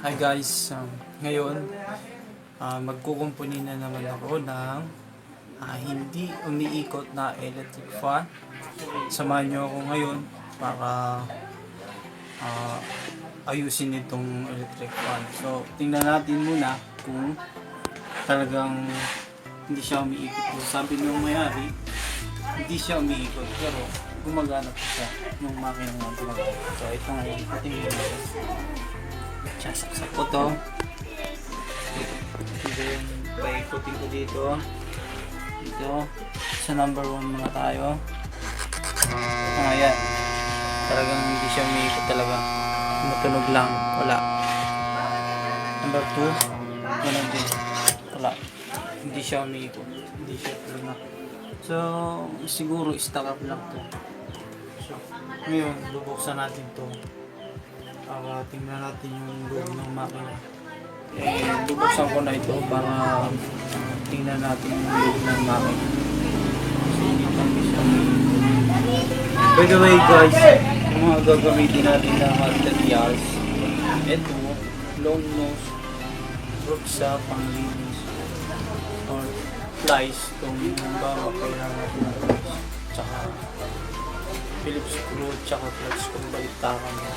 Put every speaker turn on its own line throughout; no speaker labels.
Hi guys, ngayon magkukumpuni na naman ako ng hindi umiikot na electric fan. Samahan nyo ako ngayon para ayusin itong electric fan. So tingnan natin muna kung talagang hindi siya umiikot. So, sabi nung may-ari, hindi siya umiikot pero gumagana pa siya yung makina nga gumagana. So ito ngayon, patingin natin. Sasaksak ko to. Then, paikutin ko dito. Dito. Sa number 1 muna tayo. Ayan. Talagang hindi siya umiikot talaga. Matunog lang. Wala. Number 2. Ganun din. Wala. Hindi siya umiikot. Hindi siya talaga. So, siguro stock up lang to. So, ngayon, bubuksan natin to. Para tingnan natin yung loob ng makina. Bubuksan ko na ito para tingnan natin yung loob ng makina. By the way guys, yung mga gagamitin natin na materials, ito, long nose, ruksa, panglinis, or plies, kung bawa kailangan natin ng plies, tsaka Phillips screw, tsaka clutch kung baliktaran mo.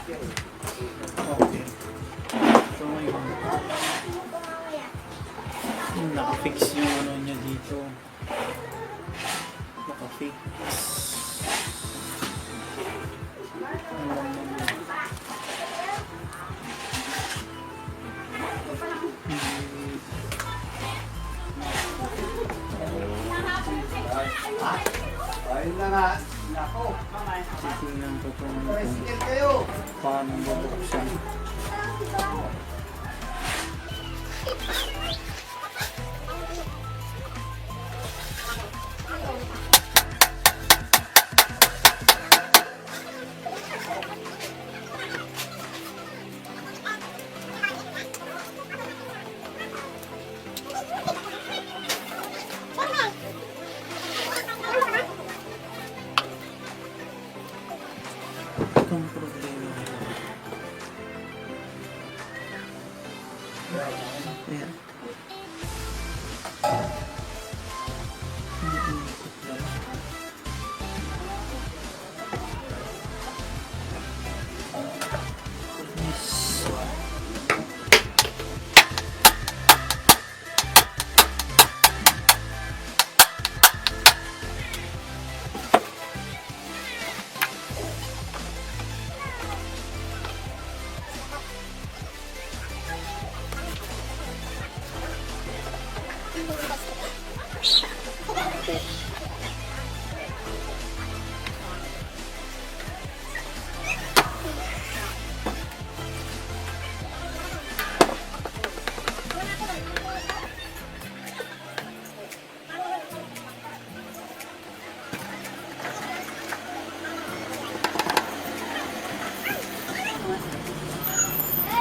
Okay. So ngayon, nakafix yung ano niya dito. Nakafix.
Ayun na nga. Nako.
Titingnan ko kung
Tricycle kayo.
paano bubuksan. Itong problema. Ayan.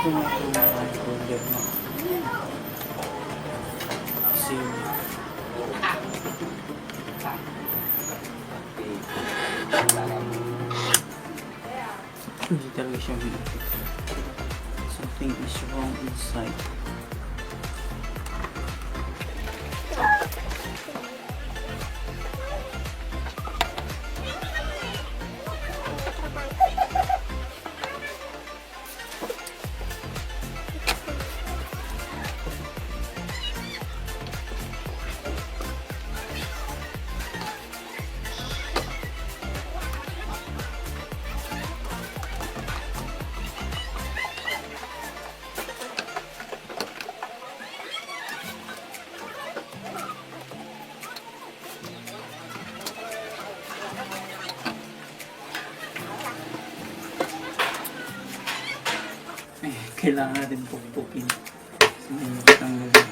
Ito nga ito mga problema. Kasi hindi talaga siya umiikot. Something is wrong inside. Kailangan natin pupupin sa init ng lugar.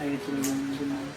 Ay, ito yung gumawa.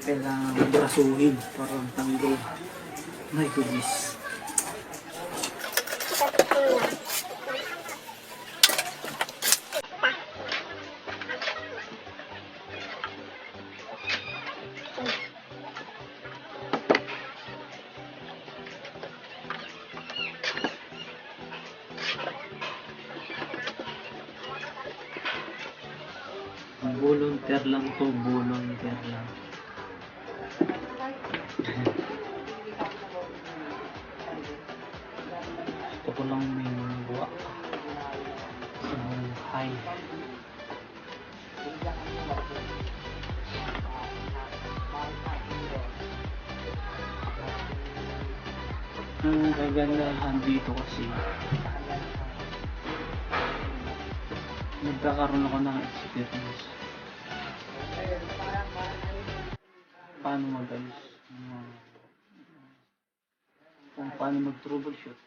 Kailangan brasuhin para tanggal. My goodness. Volunteer lang to, volunteer lang. Gusto ko lang may buwa sa buhay. Ang kagandahan dito kasi nagkakaroon ako ng experience paano mag-ayos, kung paano mag-troubleshoot.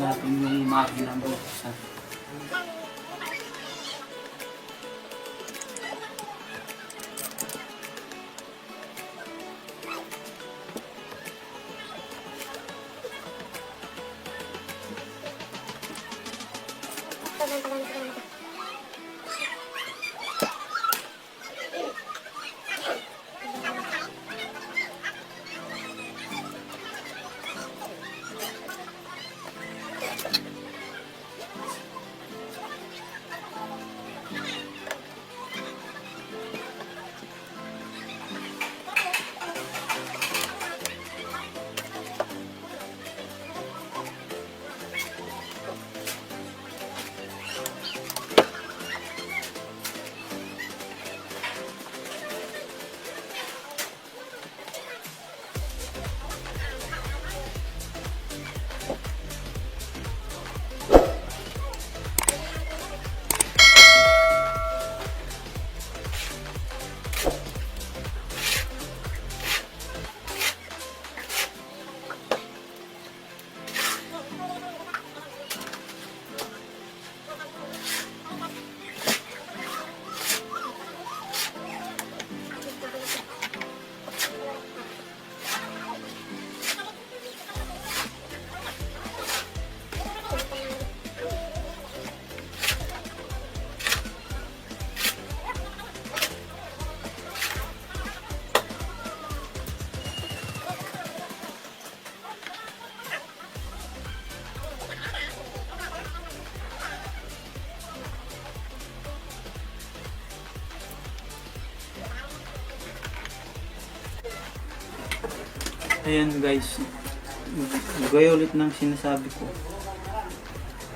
natin yung makina buksan. Ayan guys, gaya ulit ng sinasabi ko.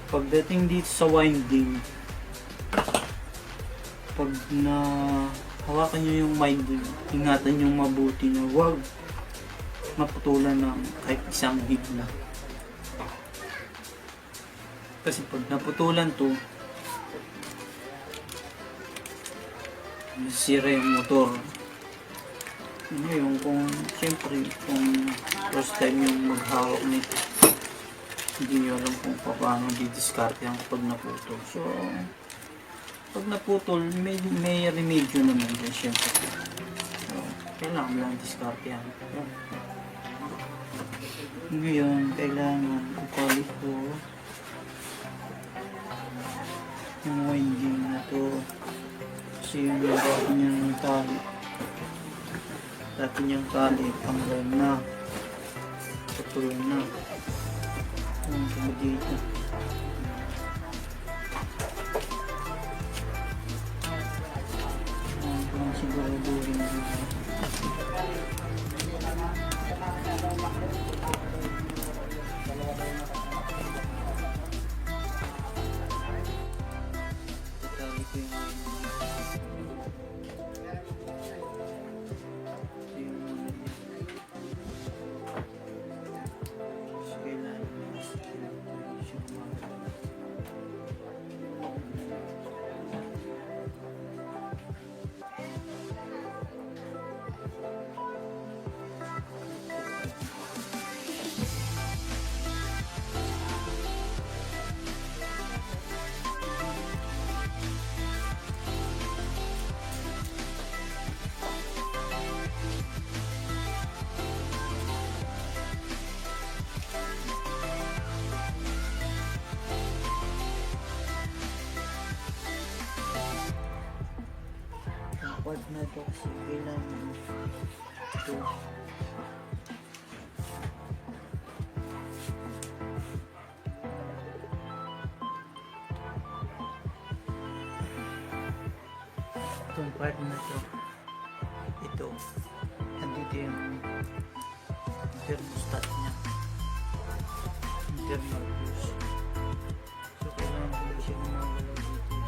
Pagdating dito sa winding, pag na hawakan nyo yung winding, ingatan nyo mabuti na huwag maputulan ng kahit isang higla. Kasi pag naputulan to, sira yung motor. Ngayon, siyempre, kung first time yung maghawak nito, hindi nyo alam kung paano didiskarte ang kapag naputol. So, pag naputol, may remedyo naman din, siyempre. So, kailangan lang diskarte yan. Ngayon, kailangan upalit ko yung winding na to. Kasi yung nabawag niya ng tali. Dati niyang tali, panggal na. Patuloy na. Ang sama dito. Ang siguraduhin dito. Tatali ko yung part na ito kasi kailangan ito itong part na ito andito yung thermostat nya internal fuse so kailangan ko siya gumagalaw dito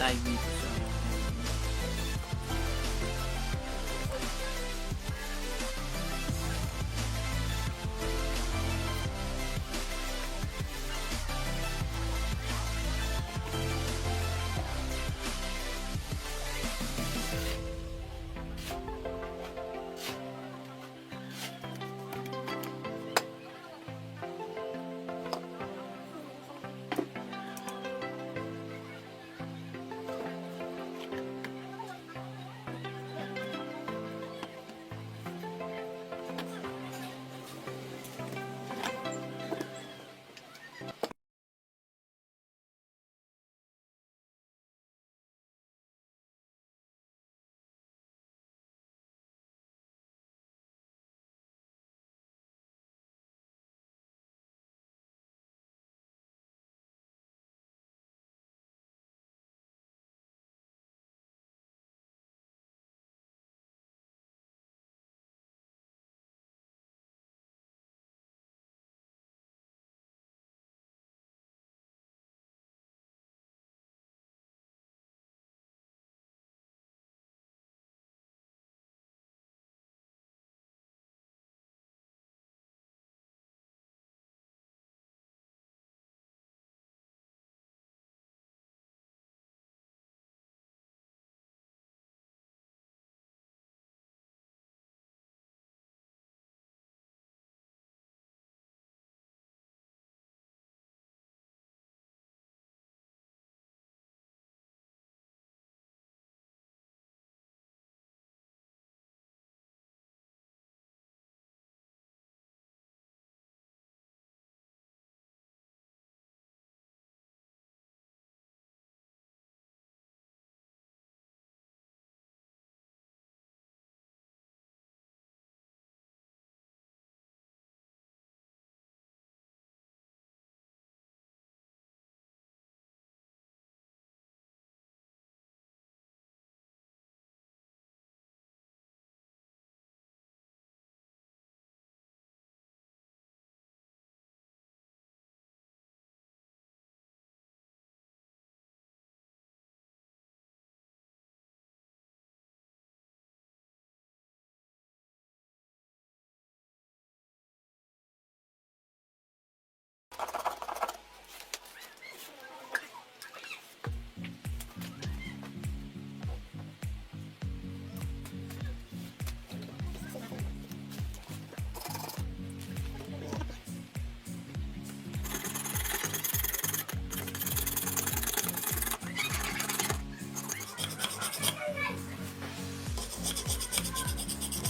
tayo dito sa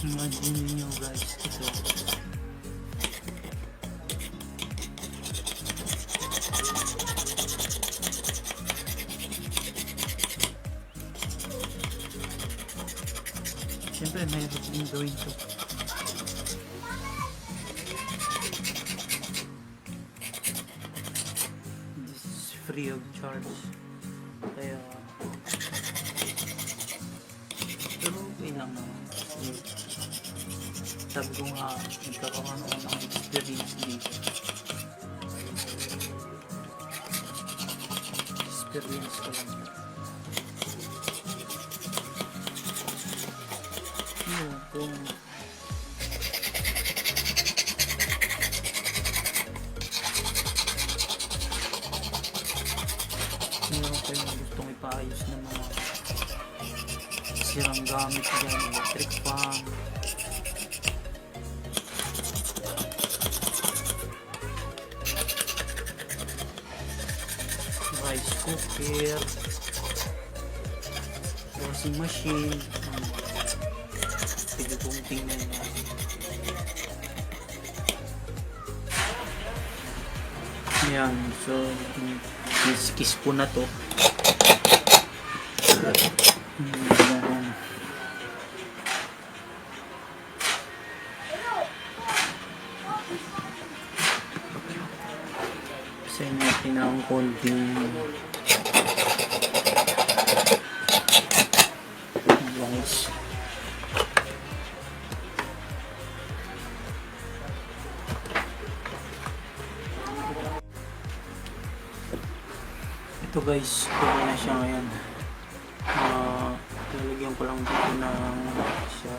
imagine nyo guys ito. Siyempre mahirap din gawin ito. This is free of charge. Kaya pero okay lang naman. Sabi ko nga, nagkakaroon ako ng experience dito. Experience ko lang. Yun, kung meron kayong gustong ipaayos ng mga sirang gamit dyan, electric fan, rice cooker, washing machine, pwede kong tingnan nyo. Yan, so kiss ko na to. Sa inyo tinawang konting bangis. Ito guys, kuha na siya ngayon. Lagyan ko lang dito ng siya.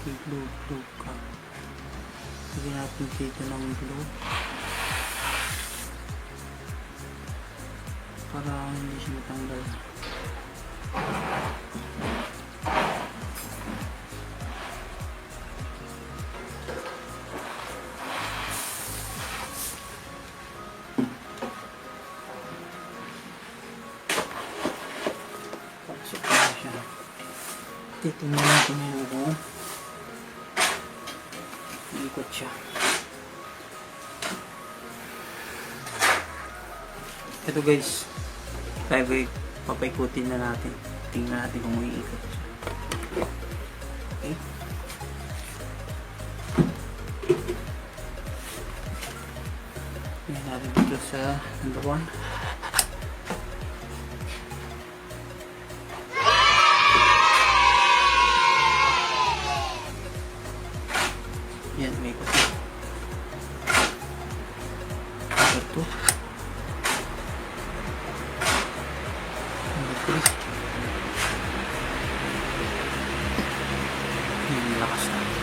Blue ka. Lagyan natin dito ng blue. Para hindi siya matanggal. Pagsok na siya. Titingnan natin yung kung ikot siya. Ito guys, papaikutin na natin. Tingnan natin kung may ikot siya. Okay. Tingnan natin dito sa number 1. Yan, may ikot. Number 2. Number 3. Yan, lakas na.